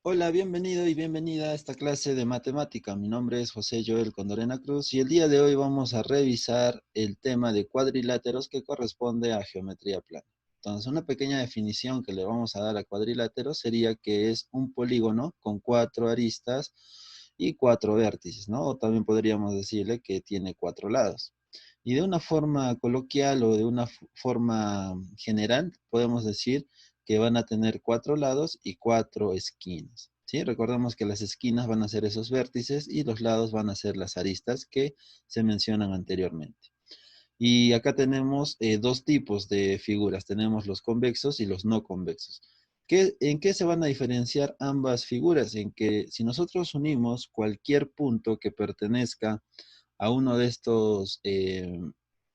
Hola, bienvenido y bienvenida a esta clase de matemática. Mi nombre es José Joel Condorena Cruz y el día de hoy vamos a revisar el tema de cuadriláteros que corresponde a geometría plana. Entonces, una pequeña definición que le vamos a dar a cuadrilátero sería que es un polígono con 4 aristas y 4 vértices, ¿no? O también podríamos decirle que tiene 4 lados. Y de una forma coloquial o de una forma general, podemos decir que van a tener 4 lados y 4 esquinas. ¿Sí? Recordemos que las esquinas van a ser esos vértices y los lados van a ser las aristas que se mencionan anteriormente. Y acá tenemos dos tipos de figuras. Tenemos los convexos y los no convexos. ¿En qué se van a diferenciar ambas figuras? En que si nosotros unimos cualquier punto que pertenezca a uno de estos,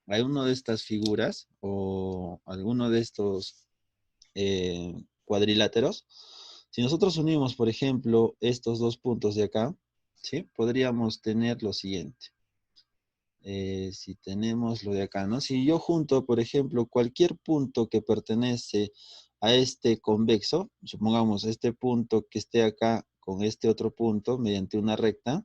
a uno de estas figuras o alguno de estos cuadriláteros, si nosotros unimos, por ejemplo, estos dos puntos de acá, ¿sí? Podríamos tener lo siguiente. Si tenemos lo de acá, ¿no? Si yo junto, por ejemplo, cualquier punto que pertenece a este convexo, supongamos este punto que esté acá con este otro punto mediante una recta,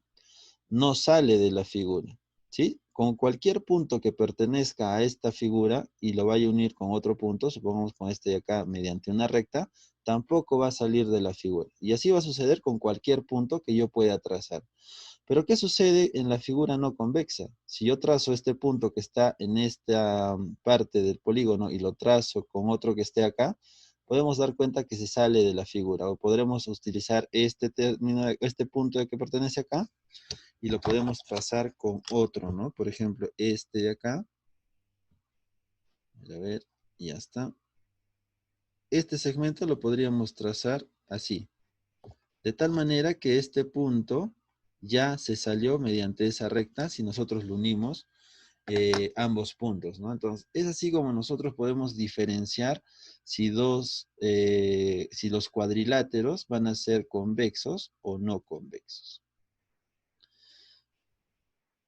no sale de la figura, ¿sí? Con cualquier punto que pertenezca a esta figura y lo vaya a unir con otro punto, supongamos con este de acá mediante una recta, tampoco va a salir de la figura. Y así va a suceder con cualquier punto que yo pueda trazar. Pero ¿qué sucede en la figura no convexa? Si yo trazo este punto que está en esta parte del polígono y lo trazo con otro que esté acá, podemos dar cuenta que se sale de la figura. O podremos utilizar este término, este punto que pertenece acá, y lo podemos trazar con otro, ¿no? Por ejemplo, este de acá. A ver, ya está. Este segmento lo podríamos trazar así. De tal manera que este punto ya se salió mediante esa recta si nosotros lo unimos ambos puntos, ¿no? Entonces, es así como nosotros podemos diferenciar si los cuadriláteros van a ser convexos o no convexos.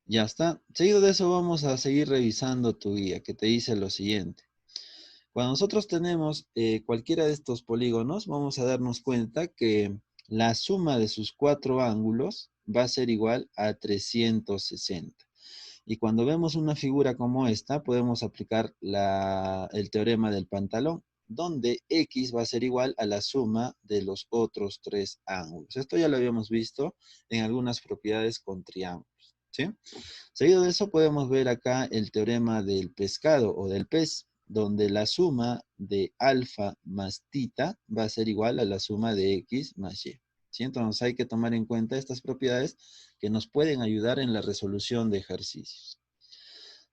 Ya está. Seguido de eso vamos a seguir revisando tu guía que te dice lo siguiente. Cuando nosotros tenemos cualquiera de estos polígonos, vamos a darnos cuenta que la suma de sus 4 ángulos va a ser igual a 360. Y cuando vemos una figura como esta, podemos aplicar el teorema del pantalón, donde X va a ser igual a la suma de los otros 3 ángulos. Esto ya lo habíamos visto en algunas propiedades con triángulos, ¿sí? Seguido de eso podemos ver acá el teorema del pescado o del pez, donde la suma de alfa más tita va a ser igual a la suma de X más Y. ¿Sí? Entonces hay que tomar en cuenta estas propiedades que nos pueden ayudar en la resolución de ejercicios.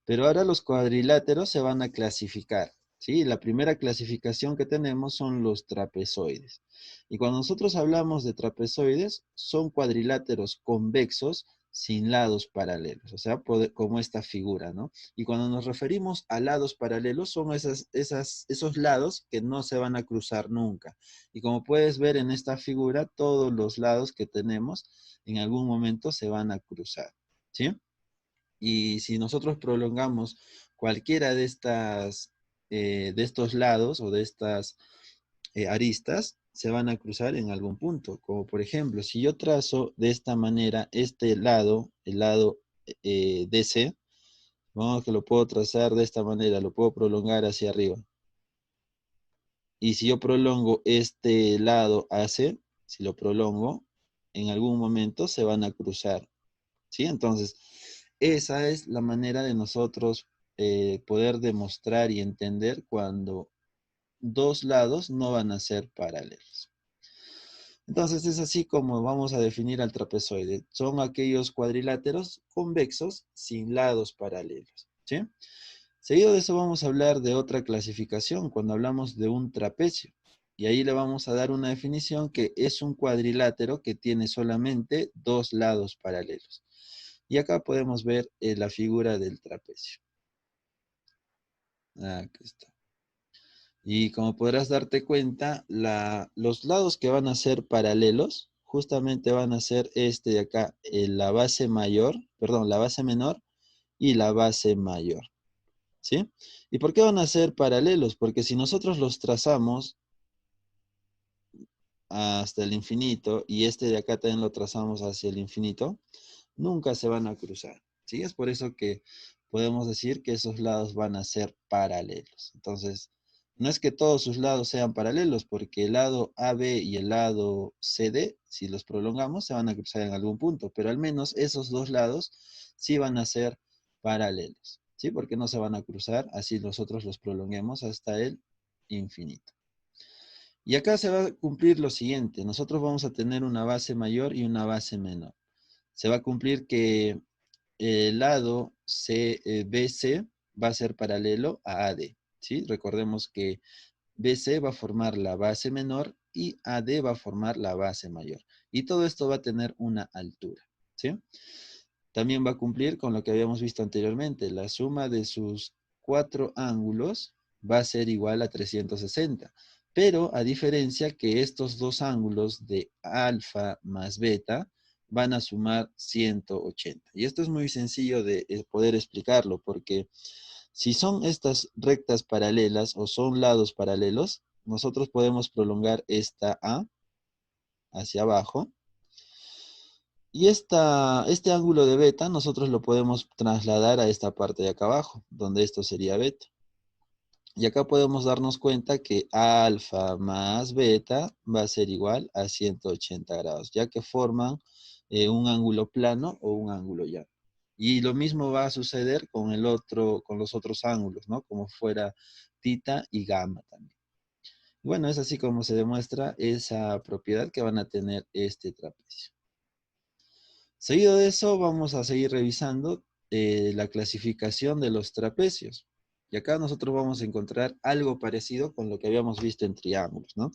Pero ahora los cuadriláteros se van a clasificar. ¿Sí? La primera clasificación que tenemos son los trapezoides. Y cuando nosotros hablamos de trapezoides, son cuadriláteros convexos sin lados paralelos, o sea, como esta figura, ¿no? Y cuando nos referimos a lados paralelos, son esos lados que no se van a cruzar nunca. Y como puedes ver en esta figura, todos los lados que tenemos en algún momento se van a cruzar, ¿sí? Y si nosotros prolongamos cualquiera de estos lados o de estas aristas, se van a cruzar en algún punto. Como por ejemplo, si yo trazo de esta manera este lado, el lado DC, vamos que lo puedo trazar de esta manera, lo puedo prolongar hacia arriba. Y si yo prolongo este lado AC, si lo prolongo, en algún momento se van a cruzar. ¿Sí? Entonces, esa es la manera de nosotros poder demostrar y entender cuando dos lados no van a ser paralelos. Entonces, es así como vamos a definir al trapezoide. Son aquellos cuadriláteros convexos sin lados paralelos. ¿Sí? Seguido de eso vamos a hablar de otra clasificación cuando hablamos de un trapecio. Y ahí le vamos a dar una definición que es un cuadrilátero que tiene solamente 2 lados paralelos. Y acá podemos ver la figura del trapecio. Aquí está. Y como podrás darte cuenta, los lados que van a ser paralelos justamente van a ser este de acá, la base mayor, perdón, la base menor y la base mayor. ¿Sí? ¿Y por qué van a ser paralelos? Porque si nosotros los trazamos hasta el infinito y este de acá también lo trazamos hacia el infinito, nunca se van a cruzar, ¿sí? Es por eso que podemos decir que esos lados van a ser paralelos. Entonces, no es que todos sus lados sean paralelos, porque el lado AB y el lado CD, si los prolongamos, se van a cruzar en algún punto, pero al menos esos dos lados sí van a ser paralelos, ¿sí? Porque no se van a cruzar, así nosotros los prolonguemos hasta el infinito. Y acá se va a cumplir lo siguiente, nosotros vamos a tener una base mayor y una base menor. Se va a cumplir que el lado BC va a ser paralelo a AD, ¿sí? Recordemos que BC va a formar la base menor y AD va a formar la base mayor. Y todo esto va a tener una altura, ¿sí? También va a cumplir con lo que habíamos visto anteriormente. La suma de sus cuatro ángulos va a ser igual a 360. Pero a diferencia que estos dos ángulos de alfa más beta van a sumar 180. Y esto es muy sencillo de poder explicarlo porque si son estas rectas paralelas o son lados paralelos, nosotros podemos prolongar esta A hacia abajo. Y este ángulo de beta nosotros lo podemos trasladar a esta parte de acá abajo, donde esto sería beta. Y acá podemos darnos cuenta que alfa más beta va a ser igual a 180 grados, ya que forman un ángulo plano o un ángulo llano. Y lo mismo va a suceder con con los otros ángulos, ¿no? Como fuera tita y gamma también. Bueno, es así como se demuestra esa propiedad que van a tener este trapecio. Seguido de eso, vamos a seguir revisando la clasificación de los trapecios. Y acá nosotros vamos a encontrar algo parecido con lo que habíamos visto en triángulos, ¿no?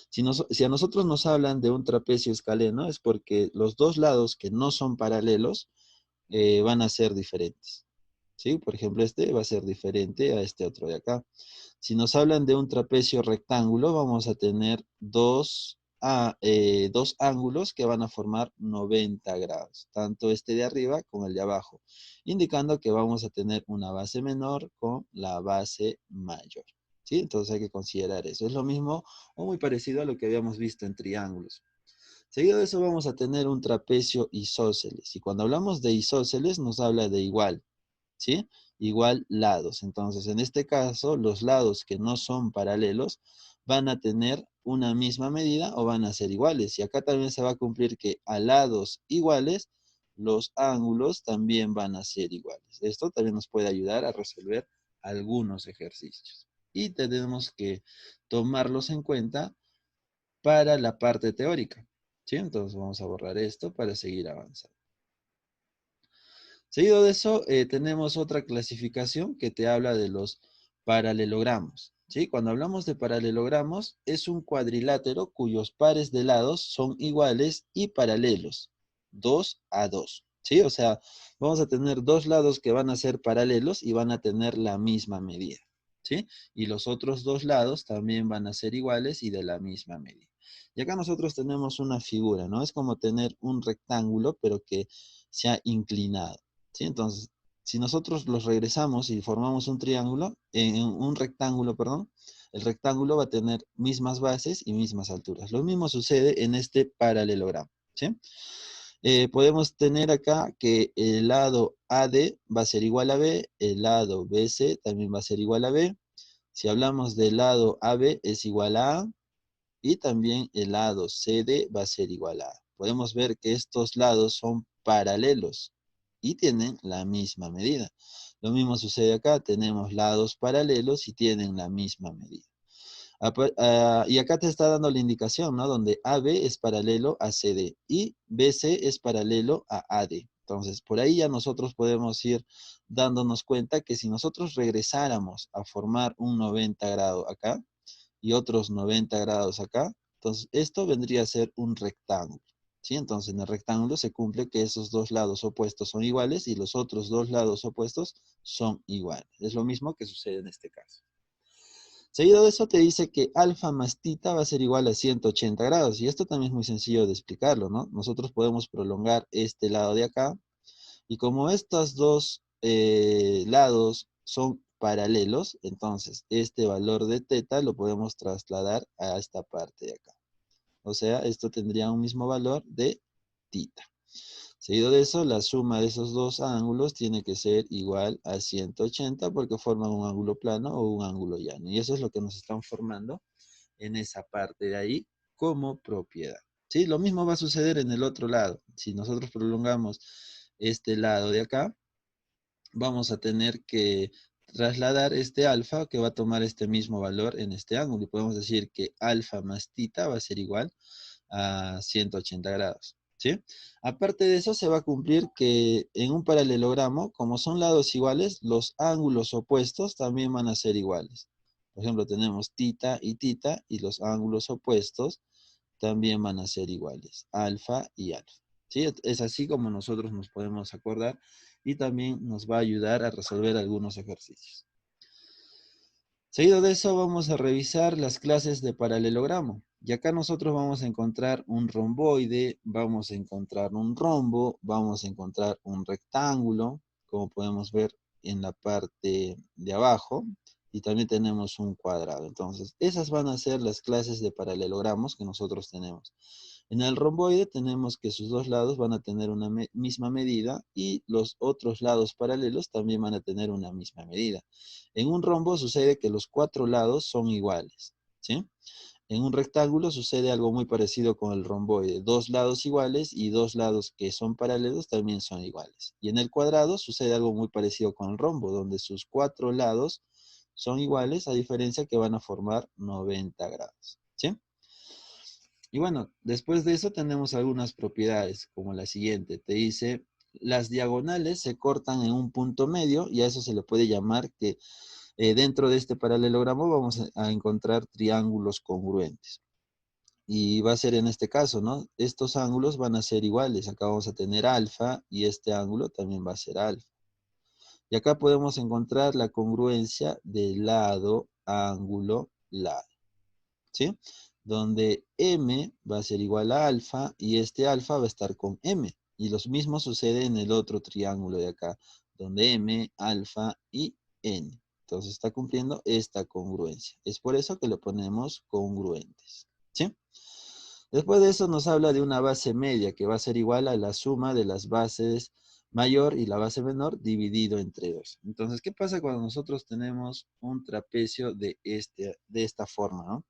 Si a nosotros nos hablan de un trapecio escaleno, es porque los dos lados que no son paralelos van a ser diferentes, ¿sí? Por ejemplo, este va a ser diferente a este otro de acá. Si nos hablan de un trapecio rectángulo, vamos a tener dos ángulos que van a formar 90 grados, tanto este de arriba como el de abajo, indicando que vamos a tener una base menor con la base mayor, ¿sí? Entonces hay que considerar eso. Es lo mismo o muy parecido a lo que habíamos visto en triángulos. Seguido de eso vamos a tener un trapecio isósceles. Y cuando hablamos de isósceles nos habla de igual, ¿sí? Igual lados. Entonces, en este caso, los lados que no son paralelos van a tener una misma medida o van a ser iguales. Y acá también se va a cumplir que a lados iguales, los ángulos también van a ser iguales. Esto también nos puede ayudar a resolver algunos ejercicios. Y tenemos que tomarlos en cuenta para la parte teórica, ¿sí? Entonces vamos a borrar esto para seguir avanzando. Seguido de eso, tenemos otra clasificación que te habla de los paralelogramos, ¿sí? Cuando hablamos de paralelogramos, es un cuadrilátero cuyos pares de lados son iguales y paralelos, 2 a 2, ¿sí? O sea, vamos a tener dos lados que van a ser paralelos y van a tener la misma medida, ¿sí? Y los otros dos lados también van a ser iguales y de la misma medida. Y acá nosotros tenemos una figura, ¿no? Es como tener un rectángulo, pero que se ha inclinado. ¿Sí? Entonces, si nosotros los regresamos y formamos un triángulo, un rectángulo, perdón, el rectángulo va a tener mismas bases y mismas alturas. Lo mismo sucede en este paralelogramo, ¿sí? Podemos tener acá que el lado AD va a ser igual a B, el lado BC también va a ser igual a B. Si hablamos del lado AB es igual a A y también el lado CD va a ser igual a A. Podemos ver que estos lados son paralelos y tienen la misma medida. Lo mismo sucede acá, tenemos lados paralelos y tienen la misma medida. Y acá te está dando la indicación, ¿no? Donde AB es paralelo a CD y BC es paralelo a AD. Entonces, por ahí ya nosotros podemos ir dándonos cuenta que si nosotros regresáramos a formar un 90 grado acá y otros 90 grados acá, entonces esto vendría a ser un rectángulo. ¿Sí? Entonces en el rectángulo se cumple que esos dos lados opuestos son iguales y los otros dos lados opuestos son iguales. Es lo mismo que sucede en este caso. Seguido de eso te dice que alfa más tita va a ser igual a 180 grados. Y esto también es muy sencillo de explicarlo, ¿no? Nosotros podemos prolongar este lado de acá. Y como estos dos lados son paralelos, entonces este valor de teta lo podemos trasladar a esta parte de acá. O sea, esto tendría un mismo valor de tita. Seguido de eso, la suma de esos dos ángulos tiene que ser igual a 180 porque forman un ángulo plano o un ángulo llano. Y eso es lo que nos están formando en esa parte de ahí como propiedad. ¿Sí? Lo mismo va a suceder en el otro lado. Si nosotros prolongamos este lado de acá, vamos a tener que trasladar este alfa que va a tomar este mismo valor en este ángulo. Y podemos decir que alfa más tita va a ser igual a 180 grados. ¿Sí? Aparte de eso, se va a cumplir que en un paralelogramo, como son lados iguales, los ángulos opuestos también van a ser iguales. Por ejemplo, tenemos tita, y los ángulos opuestos también van a ser iguales, alfa y alfa. ¿Sí? Es así como nosotros nos podemos acordar y también nos va a ayudar a resolver algunos ejercicios. Seguido de eso vamos a revisar las clases de paralelogramo. Y acá nosotros vamos a encontrar un romboide, vamos a encontrar un rombo, vamos a encontrar un rectángulo, como podemos ver en la parte de abajo, y también tenemos un cuadrado. Entonces, esas van a ser las clases de paralelogramos que nosotros tenemos. En el romboide tenemos que sus dos lados van a tener una misma medida y los otros lados paralelos también van a tener una misma medida. En un rombo sucede que los cuatro lados son iguales, ¿sí? En un rectángulo sucede algo muy parecido con el romboide. Dos lados iguales y dos lados que son paralelos también son iguales. Y en el cuadrado sucede algo muy parecido con el rombo, donde sus cuatro lados son iguales, a diferencia que van a formar 90 grados, ¿sí? Y bueno, después de eso tenemos algunas propiedades, como la siguiente. Te dice, las diagonales se cortan en un punto medio y a eso se le puede llamar que dentro de este paralelogramo vamos a encontrar triángulos congruentes. Y va a ser en este caso, ¿no? Estos ángulos van a ser iguales. Acá vamos a tener alfa y este ángulo también va a ser alfa. Y acá podemos encontrar la congruencia de lado, ángulo, lado. ¿Sí? Donde m va a ser igual a alfa y este alfa va a estar con m. Y lo mismo sucede en el otro triángulo de acá, donde m, alfa y n. Entonces está cumpliendo esta congruencia. Es por eso que lo ponemos congruentes. ¿Sí? Después de eso nos habla de una base media que va a ser igual a la suma de las bases mayor y la base menor dividido entre 2. Entonces, ¿qué pasa cuando nosotros tenemos un trapecio de esta forma, ¿no?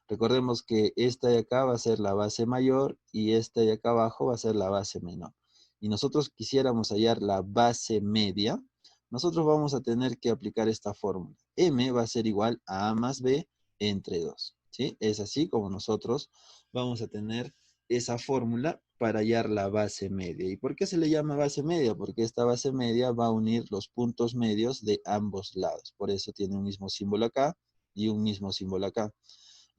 Recordemos que esta de acá va a ser la base mayor y esta de acá abajo va a ser la base menor. Y nosotros quisiéramos hallar la base media, nosotros vamos a tener que aplicar esta fórmula. M va a ser igual a A más B entre 2. ¿Sí? Es así como nosotros vamos a tener esa fórmula para hallar la base media. ¿Y por qué se le llama base media? Porque esta base media va a unir los puntos medios de ambos lados. Por eso tiene un mismo símbolo acá y un mismo símbolo acá.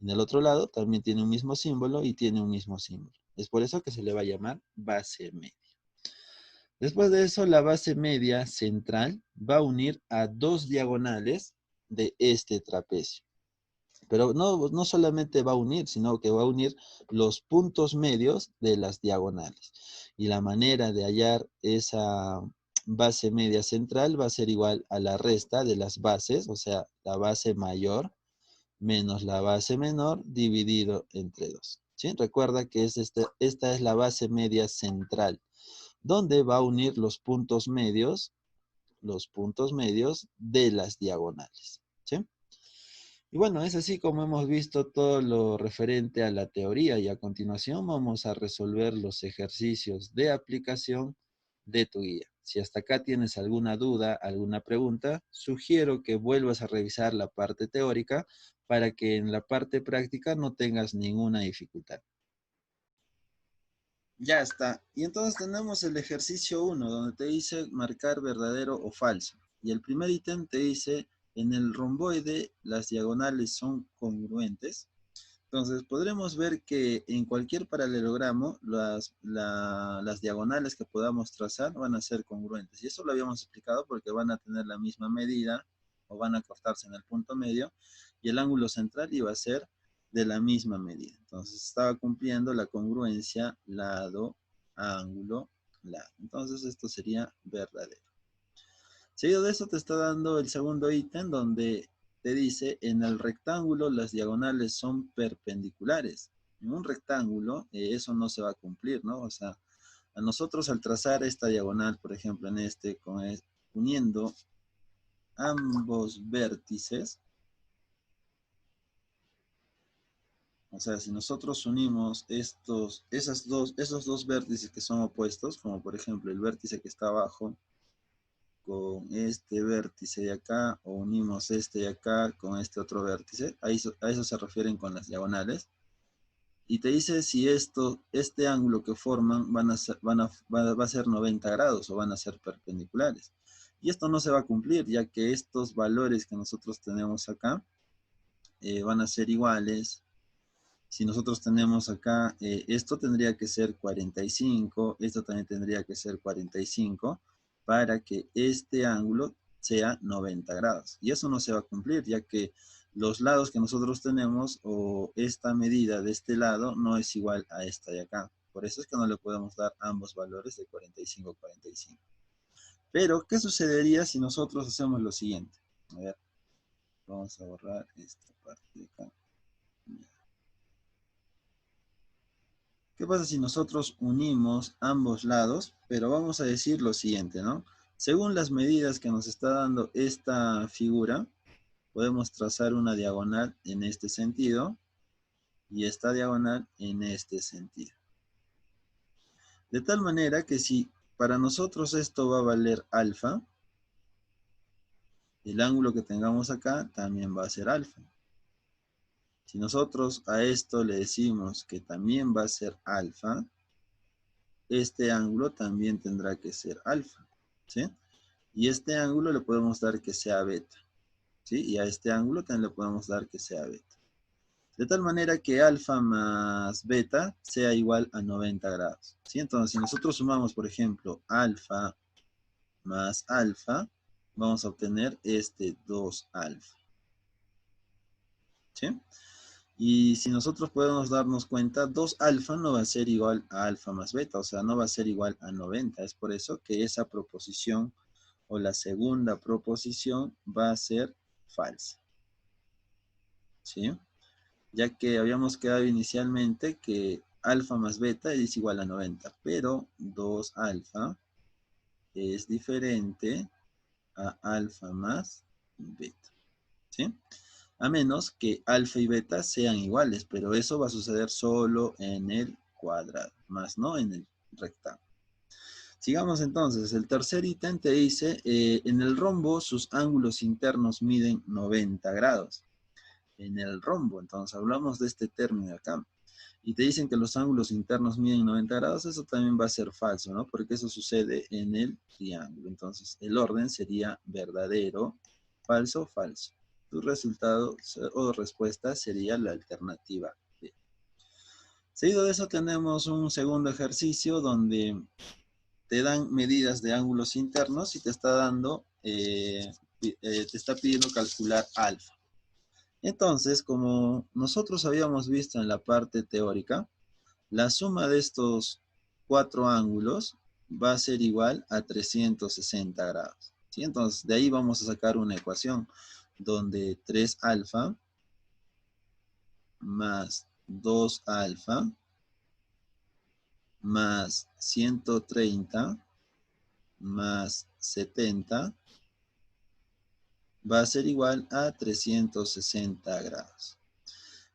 En el otro lado también tiene un mismo símbolo y tiene un mismo símbolo. Es por eso que se le va a llamar base media. Después de eso, la base media central va a unir a dos diagonales de este trapecio. Pero no solamente va a unir, sino que va a unir los puntos medios de las diagonales. Y la manera de hallar esa base media central va a ser igual a la resta de las bases, o sea, la base mayor menos la base menor dividido entre 2. ¿Sí? Recuerda que esta es la base media central, donde va a unir los puntos medios de las diagonales. ¿Sí? Y bueno, es así como hemos visto todo lo referente a la teoría y a continuación vamos a resolver los ejercicios de aplicación de tu guía. Si hasta acá tienes alguna duda, alguna pregunta, sugiero que vuelvas a revisar la parte teórica para que en la parte práctica no tengas ninguna dificultad. Ya está. Y entonces tenemos el ejercicio 1, donde te dice marcar verdadero o falso. Y el primer ítem te dice, en el romboide las diagonales son congruentes. Entonces podremos ver que en cualquier paralelogramo las diagonales que podamos trazar van a ser congruentes. Y eso lo habíamos explicado porque van a tener la misma medida o van a cortarse en el punto medio y el ángulo central iba a ser de la misma medida. Entonces estaba cumpliendo la congruencia lado, ángulo, lado. Entonces esto sería verdadero. Seguido de eso te está dando el segundo ítem donde te dice en el rectángulo las diagonales son perpendiculares. En un rectángulo, eso no se va a cumplir, ¿no? O sea, a nosotros al trazar esta diagonal, por ejemplo, en este, uniendo ambos vértices, o sea, si nosotros unimos esos dos vértices que son opuestos, como por ejemplo el vértice que está abajo con este vértice de acá, o unimos este de acá con este otro vértice, a eso se refieren con las diagonales, y te dice si este ángulo que forman va a ser 90 grados o van a ser perpendiculares. Y esto no se va a cumplir, ya que estos valores que nosotros tenemos acá van a ser iguales. Si nosotros tenemos acá, esto tendría que ser 45, esto también tendría que ser 45, para que este ángulo sea 90 grados. Y eso no se va a cumplir, ya que los lados que nosotros tenemos, o esta medida de este lado, no es igual a esta de acá. Por eso es que no le podemos dar ambos valores de 45, 45. Pero, ¿qué sucedería si nosotros hacemos lo siguiente? A ver, vamos a borrar esta parte de acá. ¿Qué pasa si nosotros unimos ambos lados? Pero vamos a decir lo siguiente, ¿no? Según las medidas que nos está dando esta figura, podemos trazar una diagonal en este sentido y esta diagonal en este sentido. De tal manera que si para nosotros esto va a valer alfa, el ángulo que tengamos acá también va a ser alfa. Si nosotros a esto le decimos que también va a ser alfa, este ángulo también tendrá que ser alfa, ¿sí? Y este ángulo le podemos dar que sea beta, ¿sí? Y a este ángulo también le podemos dar que sea beta. De tal manera que alfa más beta sea igual a 90 grados, ¿sí? Entonces, si nosotros sumamos, por ejemplo, alfa más alfa, vamos a obtener este 2 alfa, ¿sí? Y si nosotros podemos darnos cuenta, 2 alfa no va a ser igual a alfa más beta, o sea, no va a ser igual a 90. Es por eso que esa proposición o la segunda proposición va a ser falsa, ¿sí? Ya que habíamos quedado inicialmente que alfa más beta es igual a 90, pero 2 alfa es diferente a alfa más beta, ¿sí? A menos que alfa y beta sean iguales, pero eso va a suceder solo en el cuadrado, más no en el rectángulo. Sigamos entonces, el tercer ítem te dice, en el rombo sus ángulos internos miden 90 grados. En el rombo, entonces hablamos de este término acá. Y te dicen que los ángulos internos miden 90 grados, eso también va a ser falso, ¿no? Porque eso sucede en el triángulo. Entonces, el orden sería verdadero, falso, falso. Tu resultado o respuesta sería la alternativa B. Seguido de eso tenemos un segundo ejercicio donde te dan medidas de ángulos internos y te está dando, te está pidiendo calcular alfa. Entonces, como nosotros habíamos visto en la parte teórica, la suma de estos 4 ángulos va a ser igual a 360 grados, ¿sí? Entonces, de ahí vamos a sacar una ecuación donde 3 alfa más 2 alfa más 130 más 70 va a ser igual a 360 grados.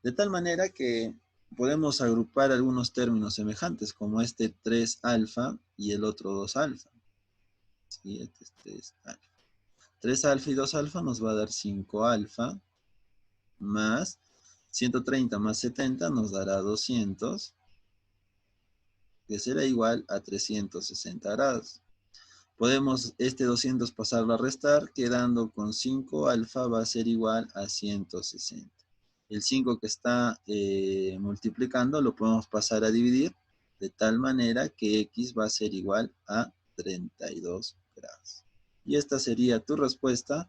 De tal manera que podemos agrupar algunos términos semejantes, como este 3 alfa y el otro 2 alfa. ¿Sí? Este es 3 alfa. 3 alfa y 2 alfa nos va a dar 5 alfa, más 130 más 70 nos dará 200, que será igual a 360 grados. Podemos este 200 pasarlo a restar, quedando con 5 alfa va a ser igual a 160. El 5 que está multiplicando lo podemos pasar a dividir, de tal manera que x va a ser igual a 32 grados. Y esta sería tu respuesta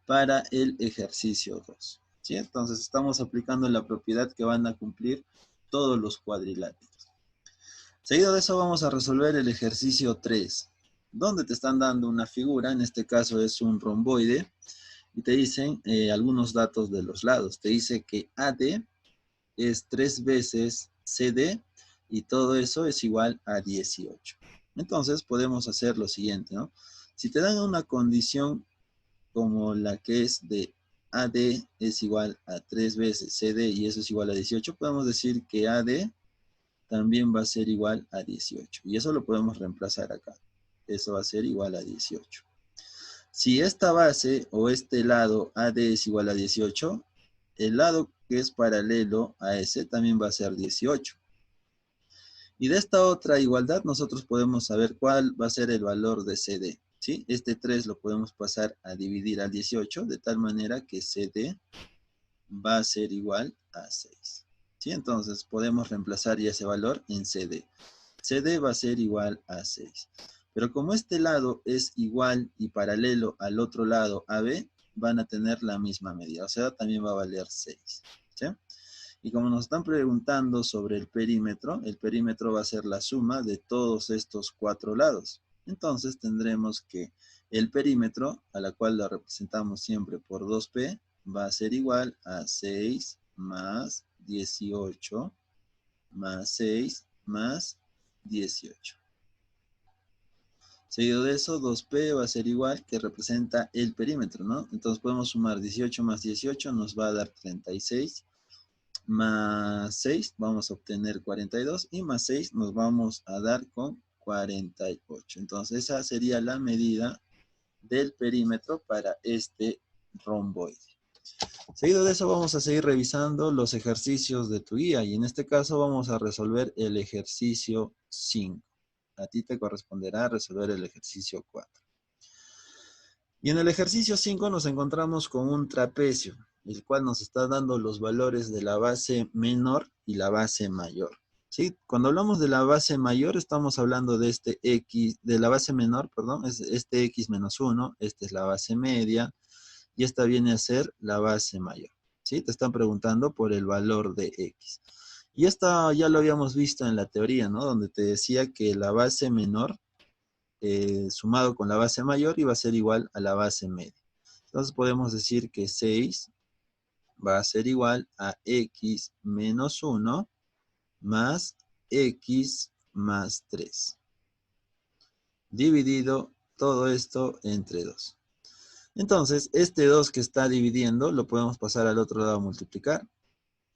para el ejercicio 2. ¿Sí? Entonces estamos aplicando la propiedad que van a cumplir todos los cuadriláteros. Seguido de eso vamos a resolver el ejercicio 3, donde te están dando una figura, en este caso es un romboide, y te dicen algunos datos de los lados. Te dice que AD es 3 veces CD, y todo eso es igual a 18. Entonces podemos hacer lo siguiente, ¿no? Si te dan una condición como la que es de AD es igual a 3 veces CD y eso es igual a 18, podemos decir que AD también va a ser igual a 18. Y eso lo podemos reemplazar acá. Eso va a ser igual a 18. Si esta base o este lado AD es igual a 18, el lado que es paralelo a ese también va a ser 18. Y de esta otra igualdad nosotros podemos saber cuál va a ser el valor de CD. ¿Sí? Este 3 lo podemos pasar a dividir al 18 de tal manera que CD va a ser igual a 6. ¿Sí? Entonces podemos reemplazar ya ese valor en CD. CD va a ser igual a 6. Pero como este lado es igual y paralelo al otro lado AB, van a tener la misma medida. O sea, también va a valer 6. ¿Sí? Y como nos están preguntando sobre el perímetro va a ser la suma de todos estos 4 lados. Entonces tendremos que el perímetro, a la cual lo representamos siempre por 2P, va a ser igual a 6 más 18 más 6 más 18. Seguido de eso, 2P va a ser igual, que representa el perímetro, ¿no? Entonces podemos sumar 18 más 18, nos va a dar 36. Más 6 vamos a obtener 42 y más 6 nos vamos a dar con 48. Entonces esa sería la medida del perímetro para este romboide. Seguido de eso vamos a seguir revisando los ejercicios de tu guía y en este caso vamos a resolver el ejercicio 5. A ti te corresponderá resolver el ejercicio 4. Y en el ejercicio 5 nos encontramos con un trapecio, el cual nos está dando los valores de la base menor y la base mayor. ¿Sí? Cuando hablamos de la base mayor, estamos hablando de este x, de la base menor, perdón, es este x menos 1, esta es la base media, y esta viene a ser la base mayor. ¿Sí? Te están preguntando por el valor de x. Y esta ya lo habíamos visto en la teoría, ¿no? Donde te decía que la base menor sumado con la base mayor iba a ser igual a la base media. Entonces podemos decir que 6 va a ser igual a x menos 1 más x más 3. Dividido todo esto entre 2. Entonces, este 2 que está dividiendo lo podemos pasar al otro lado a multiplicar.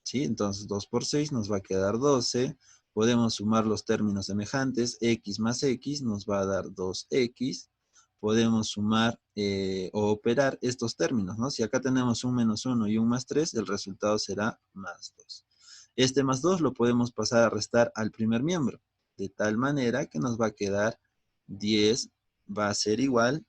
¿Sí? Entonces 2 por 6 nos va a quedar 12. Podemos sumar los términos semejantes. X más X nos va a dar 2X. Podemos sumar o operar estos términos, ¿no? Si acá tenemos un menos 1 y un más 3, el resultado será más 2. Este más 2 lo podemos pasar a restar al primer miembro, de tal manera que nos va a quedar 10 va a ser igual,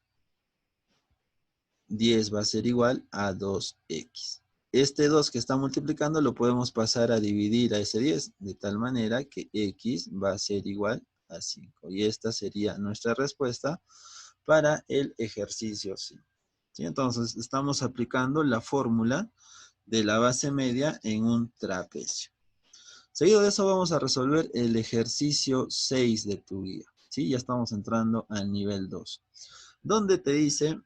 10 va a ser igual a 2X. Este 2 que está multiplicando lo podemos pasar a dividir a ese 10, de tal manera que X va a ser igual a 5. Y esta sería nuestra respuesta para el ejercicio 5. ¿Sí? Entonces, estamos aplicando la fórmula de la base media en un trapecio. Seguido de eso, vamos a resolver el ejercicio 6 de tu guía. ¿Sí? Ya estamos entrando al nivel 2, donde te dice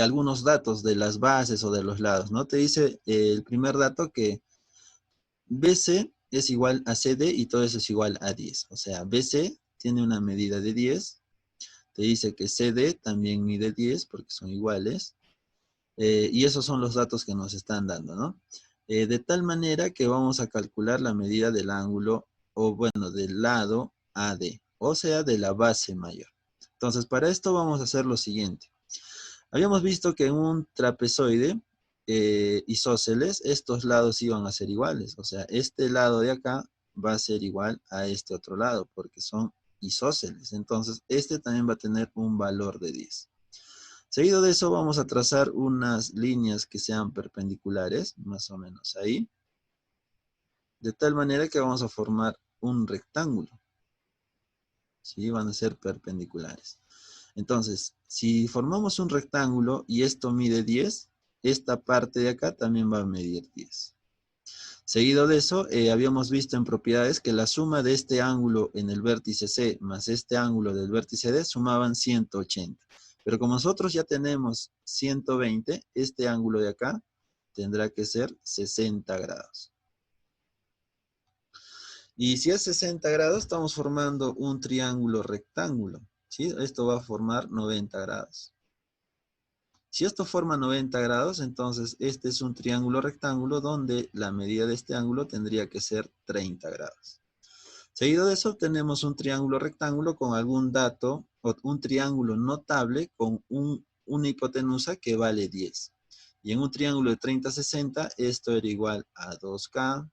algunos datos de las bases o de los lados, ¿no? Te dice el primer dato que BC es igual a CD y todo eso es igual a 10. O sea, BC tiene una medida de 10. Te dice que CD también mide 10 porque son iguales. Y esos son los datos que nos están dando, ¿no? De tal manera que vamos a calcular la medida del ángulo, o bueno, del lado AD, o sea, de la base mayor. Entonces, para esto vamos a hacer lo siguiente. Habíamos visto que en un trapezoide isósceles, estos lados iban a ser iguales. O sea, este lado de acá va a ser igual a este otro lado, porque son isósceles. Entonces, este también va a tener un valor de 10. Seguido de eso, vamos a trazar unas líneas que sean perpendiculares, más o menos ahí. De tal manera que vamos a formar un rectángulo. ¿Sí? Van a ser perpendiculares. Entonces, si formamos un rectángulo y esto mide 10, esta parte de acá también va a medir 10. Seguido de eso, habíamos visto en propiedades que la suma de este ángulo en el vértice C más este ángulo del vértice D sumaban 180. Pero como nosotros ya tenemos 120, este ángulo de acá tendrá que ser 60 grados. Y si es 60 grados, estamos formando un triángulo rectángulo, ¿sí? Esto va a formar 90 grados. Si esto forma 90 grados, entonces este es un triángulo rectángulo donde la medida de este ángulo tendría que ser 30 grados. Seguido de eso, tenemos un triángulo rectángulo con algún dato, o un triángulo notable con una hipotenusa que vale 10. Y en un triángulo de 30-60, esto era igual a 2K,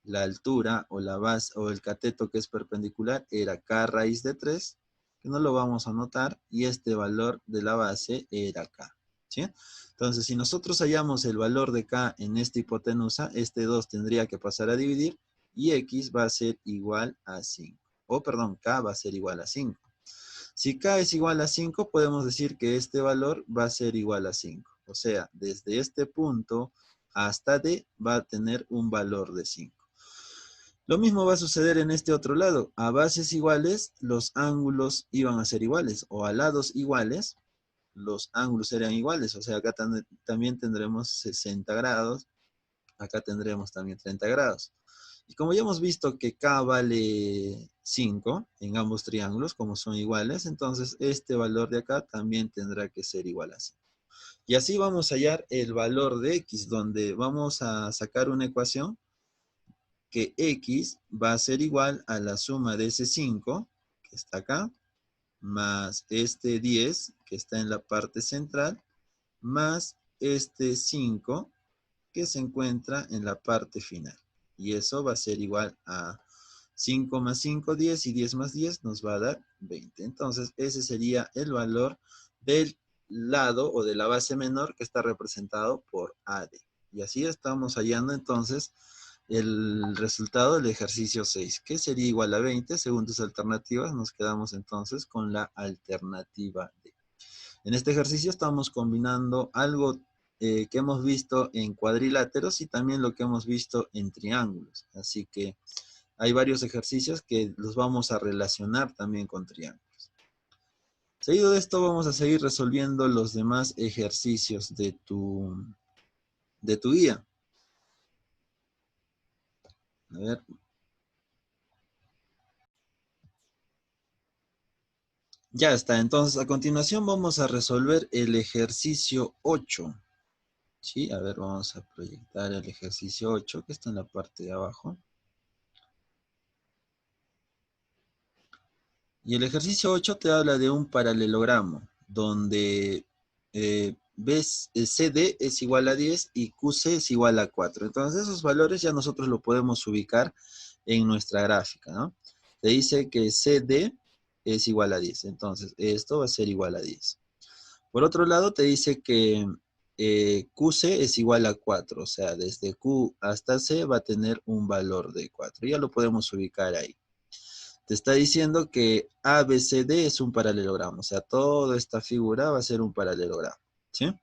la altura o la base o el cateto que es perpendicular era K raíz de 3, que no lo vamos a anotar, y este valor de la base era K, ¿sí? Entonces, si nosotros hallamos el valor de K en esta hipotenusa, este 2 tendría que pasar a dividir, y X va a ser igual a 5. O perdón, K va a ser igual a 5. Si K es igual a 5, podemos decir que este valor va a ser igual a 5. O sea, desde este punto hasta D va a tener un valor de 5. Lo mismo va a suceder en este otro lado. A bases iguales, los ángulos iban a ser iguales. O a lados iguales, los ángulos serían iguales. O sea, acá también tendremos 60 grados. Acá tendremos también 30 grados. Y como ya hemos visto que K vale 5 en ambos triángulos, como son iguales, entonces este valor de acá también tendrá que ser igual a 5. Y así vamos a hallar el valor de X, donde vamos a sacar una ecuación que X va a ser igual a la suma de ese 5, que está acá, más este 10, que está en la parte central, más este 5, que se encuentra en la parte final. Y eso va a ser igual a 5 más 5, 10, y 10 más 10 nos va a dar 20. Entonces, ese sería el valor del lado o de la base menor que está representado por AD. Y así estamos hallando entonces el resultado del ejercicio 6, que sería igual a 20. Según tus alternativas, nos quedamos entonces con la alternativa D. En este ejercicio estamos combinando algo que hemos visto en cuadriláteros y también lo que hemos visto en triángulos. Así que hay varios ejercicios que los vamos a relacionar también con triángulos. Seguido de esto vamos a seguir resolviendo los demás ejercicios de tu guía. A ver. Ya está, entonces a continuación vamos a resolver el ejercicio 8. Sí, a ver, vamos a proyectar el ejercicio 8 que está en la parte de abajo. Y el ejercicio 8 te habla de un paralelogramo, donde ves CD es igual a 10 y QC es igual a 4. Entonces esos valores ya nosotros lo podemos ubicar en nuestra gráfica, ¿no? Te dice que CD es igual a 10, entonces esto va a ser igual a 10. Por otro lado te dice que QC es igual a 4, o sea, desde Q hasta C va a tener un valor de 4. Ya lo podemos ubicar ahí. Te está diciendo que ABCD es un paralelogramo, o sea, toda esta figura va a ser un paralelogramo, ¿sí?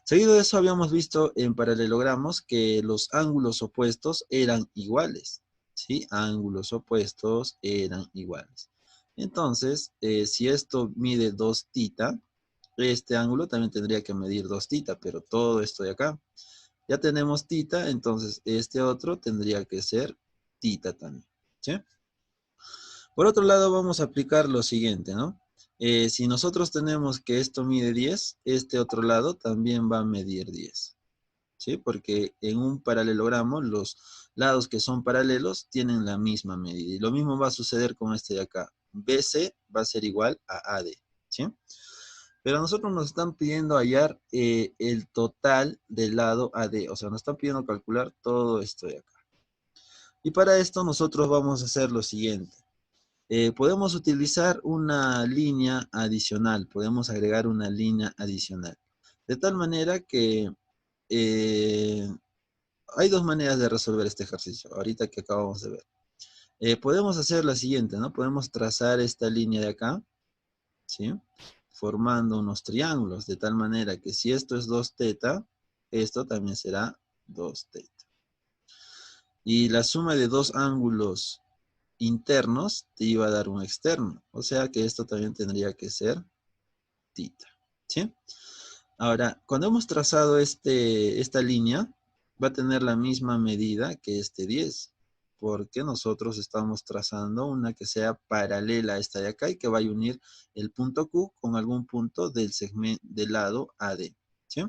Seguido de eso habíamos visto en paralelogramos que los ángulos opuestos eran iguales, ¿sí? Ángulos opuestos eran iguales. Entonces, si esto mide 2 tita, este ángulo también tendría que medir 2 tita, pero todo esto de acá. Ya tenemos tita, entonces este otro tendría que ser tita también, ¿sí? Por otro lado, vamos a aplicar lo siguiente, ¿no? Si nosotros tenemos que esto mide 10, este otro lado también va a medir 10, ¿sí? Porque en un paralelogramo, los lados que son paralelos tienen la misma medida. Y lo mismo va a suceder con este de acá. BC va a ser igual a AD, ¿sí? Pero a nosotros nos están pidiendo hallar el total del lado AD. O sea, nos están pidiendo calcular todo esto de acá. Y para esto nosotros vamos a hacer lo siguiente. Podemos utilizar una línea adicional, podemos agregar una línea adicional. De tal manera que eh, hay dos maneras de resolver este ejercicio, ahorita que acabamos de ver. Podemos hacer la siguiente, ¿no? Podemos trazar esta línea de acá, ¿sí? Formando unos triángulos, de tal manera que si esto es 2 teta, esto también será 2 teta. Y la suma de dos ángulos internos te iba a dar un externo. O sea que esto también tendría que ser tita, ¿sí? Ahora, cuando hemos trazado esta línea, va a tener la misma medida que este 10. porque nosotros estamos trazando una que sea paralela a esta de acá y que vaya a unir el punto Q con algún punto del segmento del lado AD, ¿sí?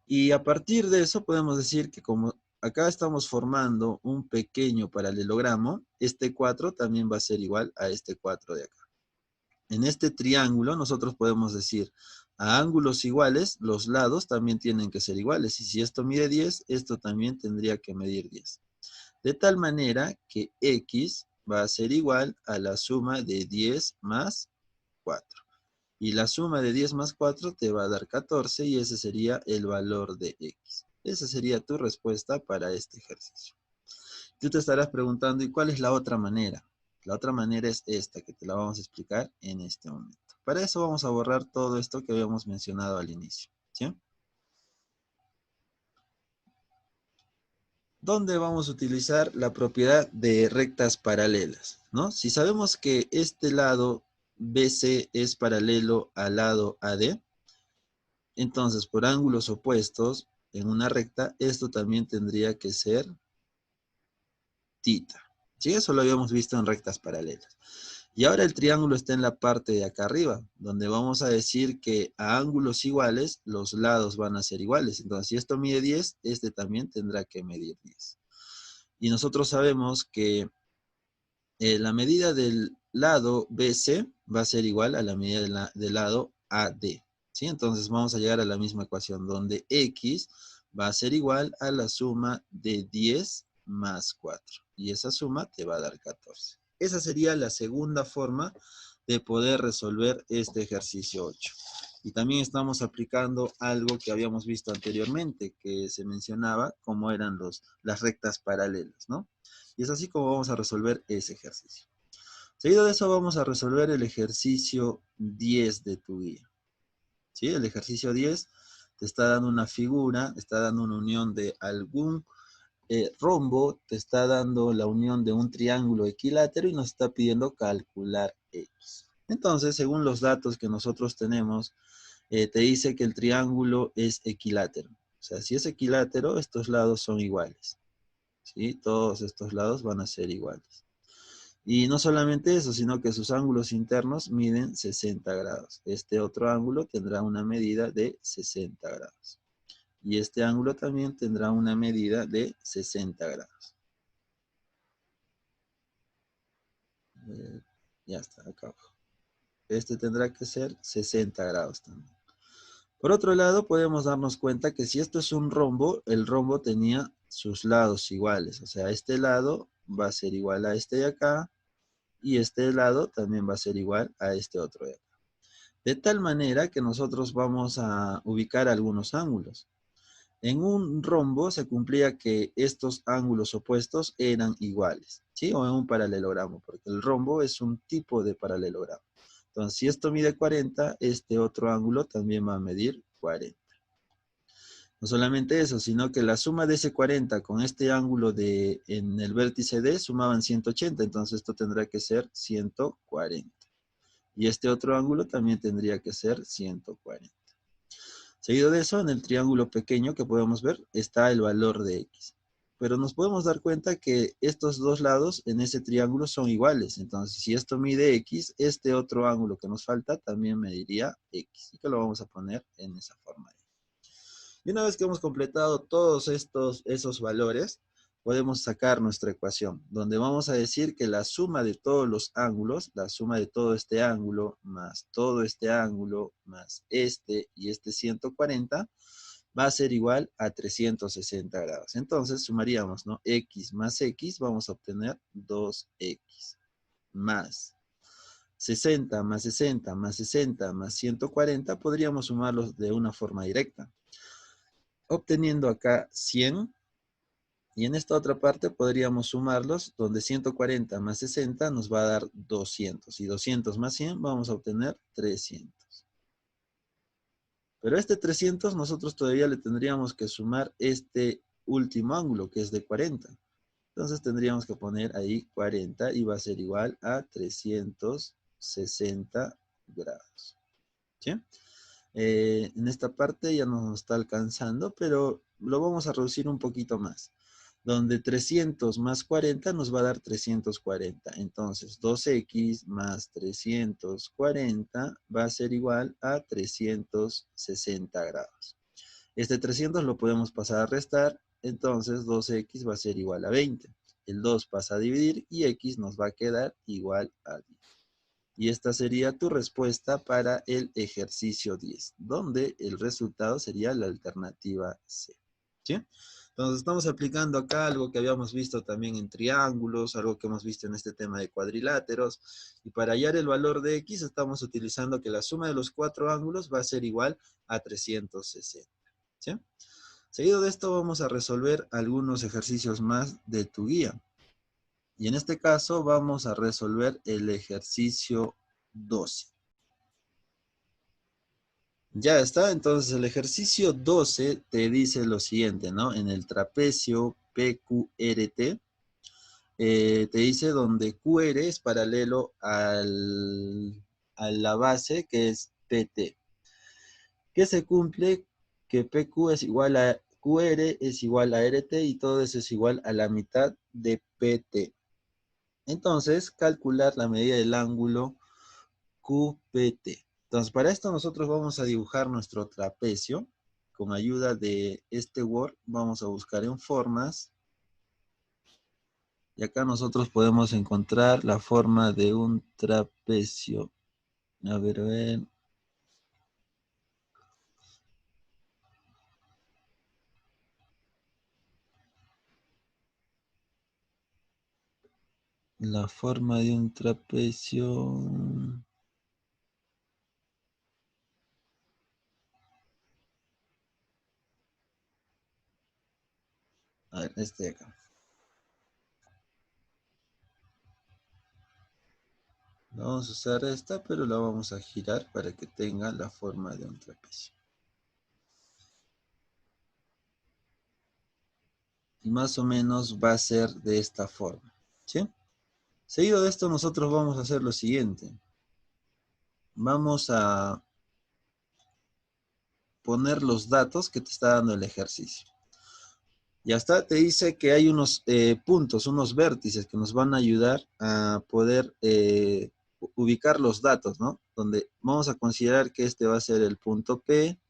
Y a partir de eso podemos decir que como acá estamos formando un pequeño paralelogramo, este 4 también va a ser igual a este 4 de acá. En este triángulo nosotros podemos decir a ángulos iguales, los lados también tienen que ser iguales. Y si esto mide 10, esto también tendría que medir 10. De tal manera que X va a ser igual a la suma de 10 más 4. Y la suma de 10 más 4 te va a dar 14 y ese sería el valor de X. Esa sería tu respuesta para este ejercicio. Tú te estarás preguntando, ¿y cuál es la otra manera? La otra manera es esta, que te la vamos a explicar en este momento. Para eso vamos a borrar todo esto que habíamos mencionado al inicio, ¿sí? ¿Dónde vamos a utilizar la propiedad de rectas paralelas? ¿No? Si sabemos que este lado BC es paralelo al lado AD, entonces por ángulos opuestos en una recta, esto también tendría que ser tita. ¿Sí? Eso lo habíamos visto en rectas paralelas. Y ahora el triángulo está en la parte de acá arriba, donde vamos a decir que a ángulos iguales, los lados van a ser iguales. Entonces, si esto mide 10, este también tendrá que medir 10. Y nosotros sabemos que la medida del lado BC va a ser igual a la medida del lado AD. ¿Sí? Entonces vamos a llegar a la misma ecuación, donde X va a ser igual a la suma de 10 más 4. Y esa suma te va a dar 14. Esa sería la segunda forma de poder resolver este ejercicio 8. Y también estamos aplicando algo que habíamos visto anteriormente, que se mencionaba como eran las rectas paralelas, ¿no? Y es así como vamos a resolver ese ejercicio. Seguido de eso vamos a resolver el ejercicio 10 de tu guía. ¿Sí? El ejercicio 10 te está dando una figura, está dando una unión de algún rombo, te está dando la unión de un triángulo equilátero y nos está pidiendo calcular X. Entonces, según los datos que nosotros tenemos, te dice que el triángulo es equilátero. O sea, si es equilátero, estos lados son iguales. ¿Sí? Todos estos lados van a ser iguales. Y no solamente eso, sino que sus ángulos internos miden 60 grados. Este otro ángulo tendrá una medida de 60 grados. Y este ángulo también tendrá una medida de 60 grados. Ya está, acá abajo. Este tendrá que ser 60 grados también. Por otro lado, podemos darnos cuenta que si esto es un rombo, el rombo tenía sus lados iguales. O sea, este lado va a ser igual a este de acá, y este lado también va a ser igual a este otro de acá. De tal manera que nosotros vamos a ubicar algunos ángulos. En un rombo se cumplía que estos ángulos opuestos eran iguales, ¿sí? O en un paralelogramo, porque el rombo es un tipo de paralelogramo. Entonces, si esto mide 40, este otro ángulo también va a medir 40. No solamente eso, sino que la suma de ese 40 con este ángulo en el vértice D sumaban 180, entonces esto tendrá que ser 140. Y este otro ángulo también tendría que ser 140. Seguido de eso, en el triángulo pequeño que podemos ver, está el valor de X. Pero nos podemos dar cuenta que estos dos lados en ese triángulo son iguales. Entonces, si esto mide X, este otro ángulo que nos falta también mediría X. Y que lo vamos a poner en esa forma. Y una vez que hemos completado todos esos valores, podemos sacar nuestra ecuación, donde vamos a decir que la suma de todos los ángulos, la suma de todo este ángulo, más todo este ángulo, más este y este 140, va a ser igual a 360 grados. Entonces sumaríamos, ¿no? X más X, vamos a obtener 2X, más 60 más 60 más 60 más 140, podríamos sumarlos de una forma directa, obteniendo acá 100, y en esta otra parte podríamos sumarlos, donde 140 más 60 nos va a dar 200, y 200 más 100 vamos a obtener 300. Pero este 300 nosotros todavía le tendríamos que sumar este último ángulo, que es de 40. Entonces tendríamos que poner ahí 40 y va a ser igual a 360 grados. ¿Sí? En esta parte ya no nos está alcanzando, pero lo vamos a reducir un poquito más. donde 300 más 40 nos va a dar 340. Entonces, 2x más 340 va a ser igual a 360 grados. Este 300 lo podemos pasar a restar, entonces 2x va a ser igual a 20. El 2 pasa a dividir y x nos va a quedar igual a 10. Y esta sería tu respuesta para el ejercicio 10, donde el resultado sería la alternativa C. ¿Sí? Entonces estamos aplicando acá algo que habíamos visto también en triángulos, algo que hemos visto en este tema de cuadriláteros. Y para hallar el valor de x estamos utilizando que la suma de los 4 ángulos va a ser igual a 360. ¿Sí? Seguido de esto vamos a resolver algunos ejercicios más de tu guía. Y en este caso vamos a resolver el ejercicio 12. Ya está, entonces el ejercicio 12 te dice lo siguiente, ¿no? En el trapecio PQRT, te dice donde QR es paralelo a la base que es PT. ¿Qué se cumple? Que PQ es igual a QR es igual a RT y todo eso es igual a la mitad de PT. Entonces, calcular la medida del ángulo QPT. Entonces, para esto nosotros vamos a dibujar nuestro trapecio. Con ayuda de este Word, vamos a buscar en formas. Y acá nosotros podemos encontrar la forma de un trapecio. A ver, a ver. La forma de un trapecio. A ver, este de acá. Vamos a usar esta, pero la vamos a girar para que tenga la forma de un trapecio. Y más o menos va a ser de esta forma, ¿sí? Seguido de esto, nosotros vamos a hacer lo siguiente. Vamos a poner los datos que te está dando el ejercicio. Ya está, te dice que hay unos puntos, unos vértices que nos van a ayudar a poder ubicar los datos, ¿no? Donde vamos a considerar que este va a ser el punto P,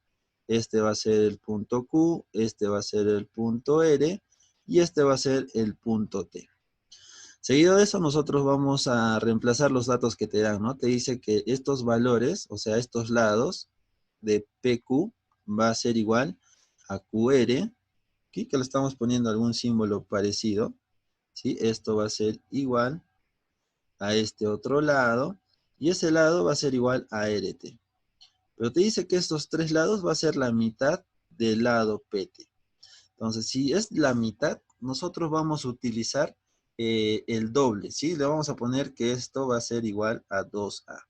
este va a ser el punto Q, este va a ser el punto R y este va a ser el punto T. Seguido de eso, nosotros vamos a reemplazar los datos que te dan, ¿no? Te dice que estos valores, o sea, estos lados de PQ va a ser igual a QR, aquí que le estamos poniendo algún símbolo parecido, ¿sí? Esto va a ser igual a este otro lado, y ese lado va a ser igual a RT. Pero te dice que estos tres lados va a ser la mitad del lado PT. Entonces, si es la mitad, nosotros vamos a utilizar el doble, ¿sí? Le vamos a poner que esto va a ser igual a 2A.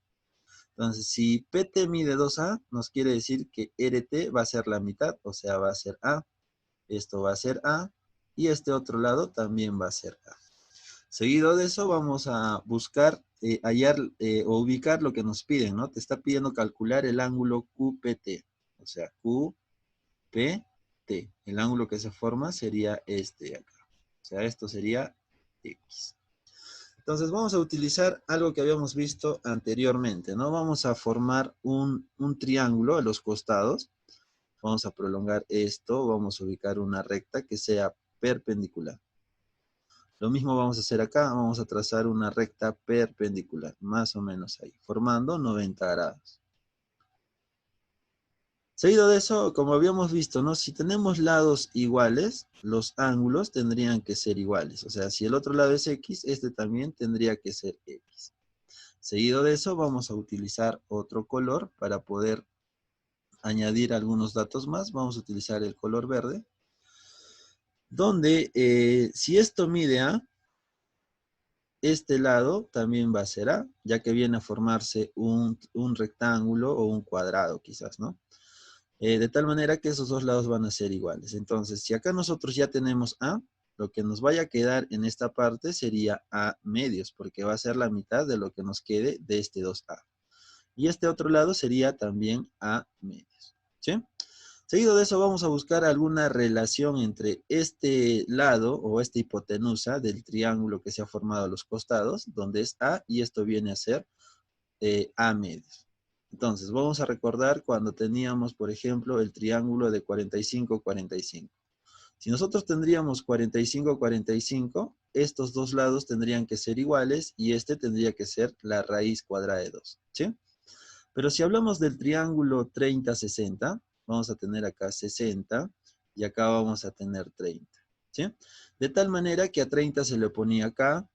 Entonces, si PT mide 2A, nos quiere decir que RT va a ser la mitad, o sea, va a ser A. Esto va a ser A, y este otro lado también va a ser A. Seguido de eso, vamos a buscar, hallar o ubicar lo que nos piden, ¿no? Te está pidiendo calcular el ángulo QPT, o sea, QPT. El ángulo que se forma sería este de acá. O sea, esto sería X. Entonces vamos a utilizar algo que habíamos visto anteriormente, ¿no? Vamos a formar un triángulo a los costados. Vamos a prolongar esto, vamos a ubicar una recta que sea perpendicular. Lo mismo vamos a hacer acá, vamos a trazar una recta perpendicular, más o menos ahí, formando 90 grados. Seguido de eso, como habíamos visto, ¿no? Si tenemos lados iguales, los ángulos tendrían que ser iguales. O sea, si el otro lado es X, este también tendría que ser X. Seguido de eso, vamos a utilizar otro color para poder añadir algunos datos más. Vamos a utilizar el color verde, donde si esto mide A, este lado también va a ser A, ya que viene a formarse un rectángulo o un cuadrado quizás, ¿no? De tal manera que esos dos lados van a ser iguales. Entonces, si acá nosotros ya tenemos A, lo que nos vaya a quedar en esta parte sería A medios, porque va a ser la mitad de lo que nos quede de este 2A. Y este otro lado sería también A medios, ¿sí? Seguido de eso vamos a buscar alguna relación entre este lado o esta hipotenusa del triángulo que se ha formado a los costados, donde es A, y esto viene a ser A medios. Entonces, vamos a recordar cuando teníamos, por ejemplo, el triángulo de 45, 45. Si nosotros tendríamos 45, 45, estos dos lados tendrían que ser iguales y este tendría que ser la raíz cuadrada de 2, ¿sí? Pero si hablamos del triángulo 30, 60, vamos a tener acá 60 y acá vamos a tener 30, ¿sí? De tal manera que a 30 se le oponía K,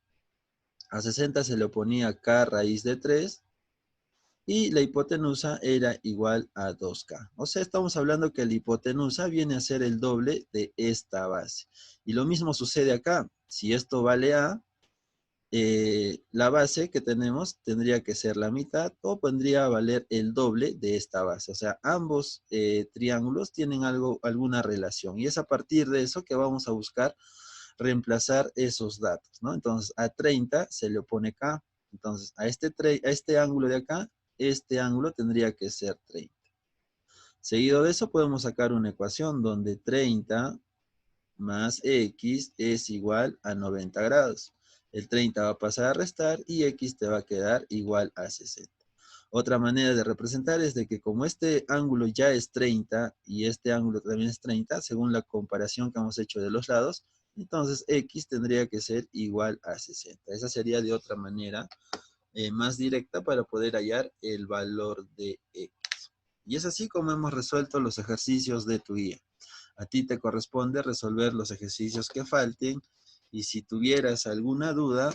a 60 se le oponía K raíz de 3 y la hipotenusa era igual a 2K. O sea, estamos hablando que la hipotenusa viene a ser el doble de esta base. Y lo mismo sucede acá. Si esto vale A, la base que tenemos tendría que ser la mitad o podría valer el doble de esta base. O sea, ambos triángulos tienen alguna relación. Y es a partir de eso que vamos a buscar reemplazar esos datos, ¿no? Entonces, a 30 se le opone K. Entonces, a este ángulo de acá, este ángulo tendría que ser 30. Seguido de eso, podemos sacar una ecuación donde 30 más X es igual a 90 grados. El 30 va a pasar a restar y X te va a quedar igual a 60. Otra manera de representar es de que como este ángulo ya es 30 y este ángulo también es 30, según la comparación que hemos hecho de los lados, entonces X tendría que ser igual a 60. Esa sería de otra manera más directa para poder hallar el valor de X. Y es así como hemos resuelto los ejercicios de tu guía. A ti te corresponde resolver los ejercicios que falten y si tuvieras alguna duda,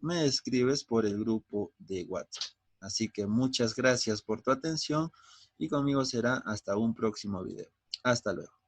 me escribes por el grupo de WhatsApp. Así que muchas gracias por tu atención y conmigo será hasta un próximo video. Hasta luego.